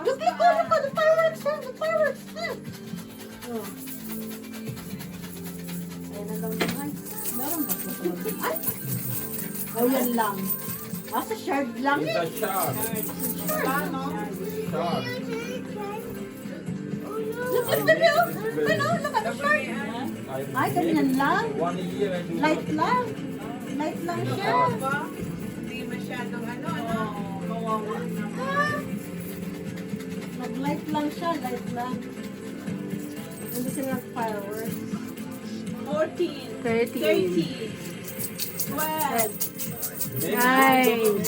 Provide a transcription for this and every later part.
Look, the fireworks, the fireworks. Oh. Ayan na lang naman. Meron ba ito? Ay! Oh, yan lang. Sa shard lang It's eh. a shark. Paano? Shark. Look, baby, oh. Ano? Look at the shard. Ay, ganyan lang. 1 year and Light lang. Light lang siya. Hindi masyadong ano. Kawawa. Nag-light lang siya, light lang. Hindi sila nag-fireworks. 14, 13, 12, 9,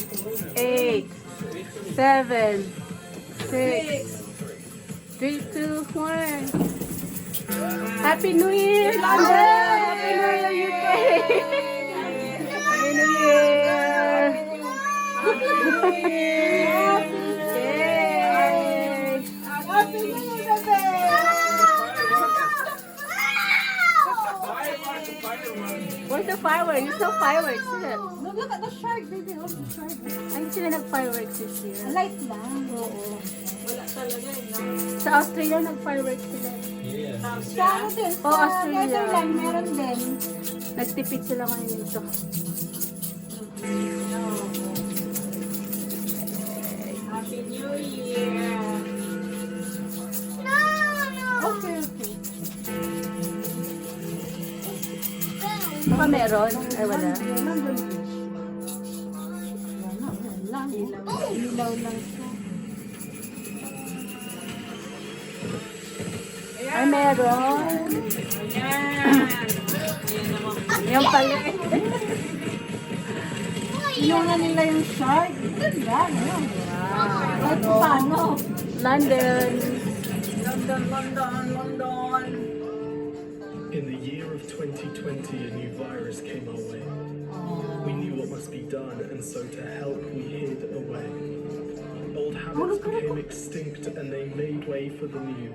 8, 7, 6, 3, 2, 1. Happy New Year, London! Happy New Year, UK! Happy New Year! Yay! Happy New Year, baby! Where's the fireworks? You saw fireworks, isn't it? Look at the shark, baby. Oh, the shark. Ay, hindi sila nag-fireworks this year. Light lang. Oo. wala talaga eh, no? Sa Australia, nag-fireworks sila. Yes. Sa ano din? Oh, Sa Australia. Netherlands, meron din. Nagtipid sila ngayon dito. Happy New Year! Okay, okay. Baka meron? Ay, wala. Nandun din. Wala, lang. Ilaw lang siya. Ay, meron. Ayan! Yung pala. Inunan nila yung shark. Ganda, no? Kahit paano. London. London, London, London! In the year of 2020, a new virus came our way. We knew what must be done, and so to help, we hid away. Old habits became extinct, and they made way for the new.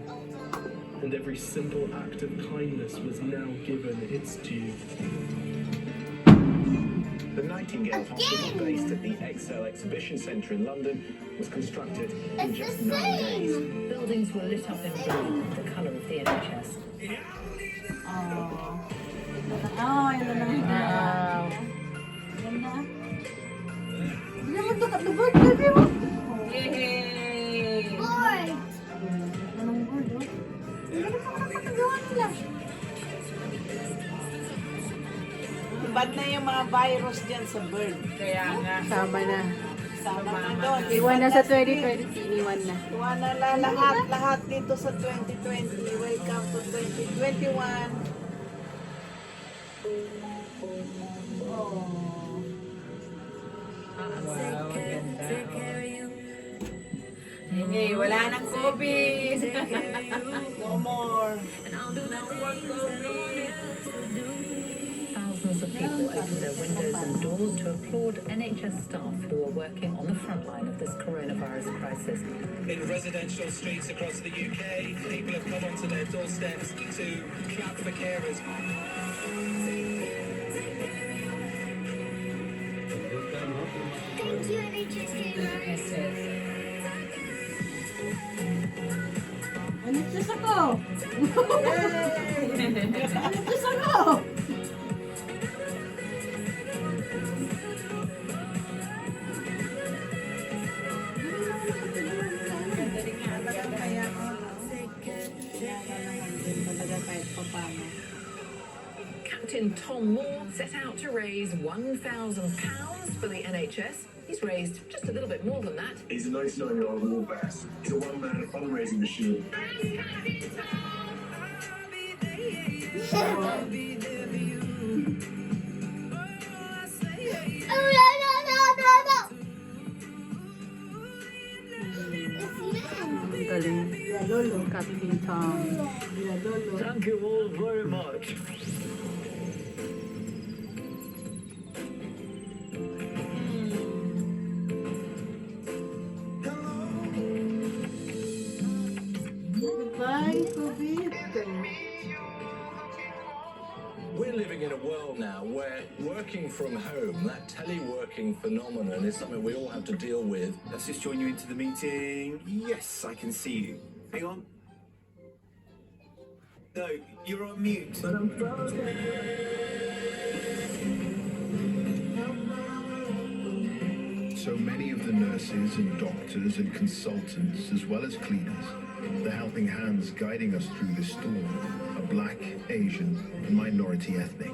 And every simple act of kindness was now given its due. The Nightingale Hospital, based at the Excel Exhibition Centre in London, was constructed in just 9 days. Buildings were lit up in blue, the colour of the NHS. Oh. Yun na lang. Wow. Yan na. Hindi mo look at the bird, baby mo. Yay! Anong bird, oh? Hindi mo nakakagawa nila. Bad na yung mga virus dyan sa bird. Kaya nga, Sama na. sama na doon. Iwan na sa 2020. Iniwan na. Iwan na lahat dito sa 2020. Welcome to 2021. Wow, ganda. Hey, wala nang COVID. No more. Thousands of people opened their windows and doors to applaud NHS staff who are working on the front line of this coronavirus crisis. In residential streets across the UK, people have come onto their doorsteps to clap for carers. Thank you, NHS carers. Alis ako. Alis ako. Captain Tom Moore set out to raise £1,000 for the NHS. He's raised just a little bit more than that. He's a 99-year-old war vet. He's a one-man fundraising machine. Ang galing. Captain Tom. Thank you all very much. Goodbye, COVID. We're living living in a world now where working from home, that teleworking phenomenon, is something we all have to deal with. Let's just join you into the meeting. Yes, I can see you. Hang on. No, you're on mute. But I'm frozen. So many of the nurses and doctors and consultants, as well as cleaners, the helping hands guiding us through this storm, are black, Asian, and minority ethnic.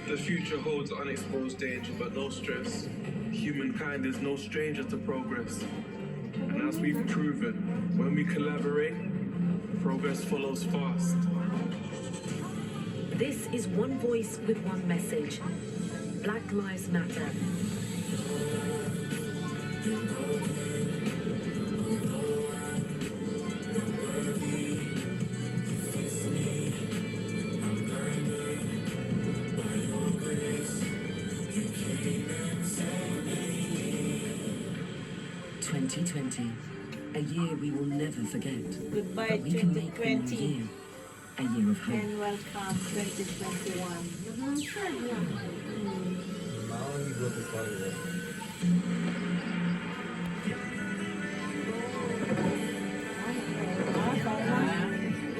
The future holds unexposed danger, but no stress. Humankind is no stranger to progress. And as we've proven, when we collaborate, progress follows fast. This is One Voice with One Message. Black Lives Matter. A year we will never forget. Goodbye, But we can make the new 2020. year a year of hope. And welcome 2021.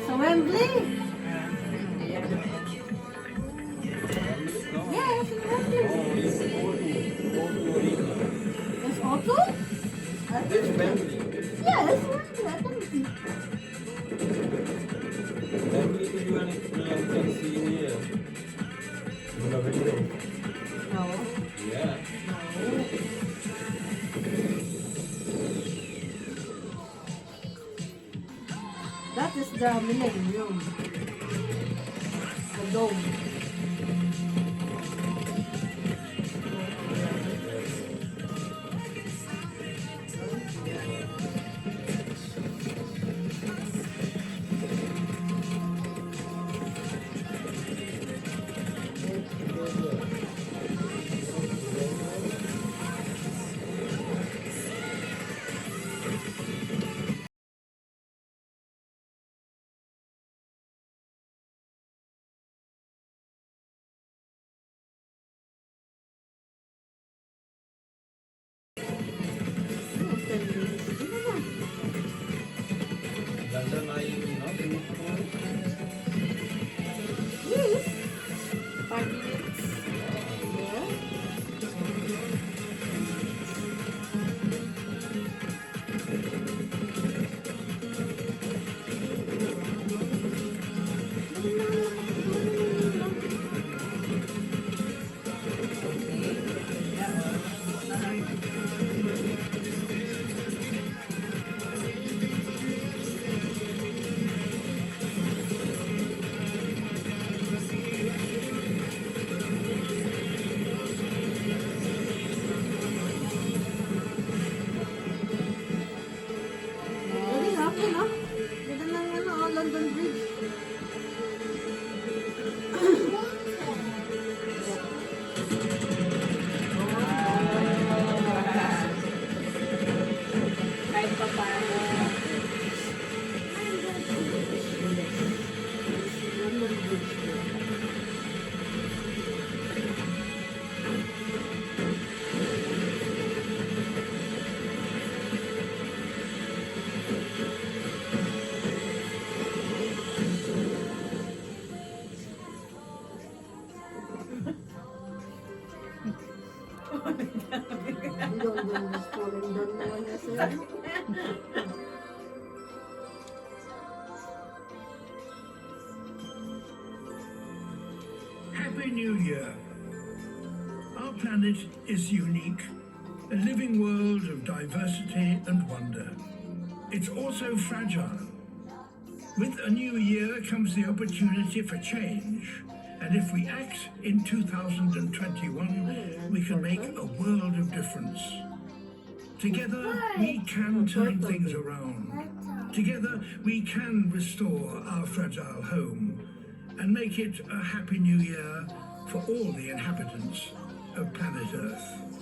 So Wembley? Yes, in Wembley. It's Otto? It's Wembley. Yes, Wembley. I don't think. Wembley is the one you can see here. In the window. No. Yeah. No. That is the millennium. The dome. 5 minutes. London Bridge. Kahit pa paano. London Bridge. London was falling down naman na sir. Happy New Year. Our planet is unique, a living world of diversity and wonder. It's also fragile. With a new year comes the opportunity for change. And if we act in 2021, we can make a world of difference. Together, we can turn things around. Together, we can restore our fragile home and make it a happy new year for all the inhabitants of planet Earth.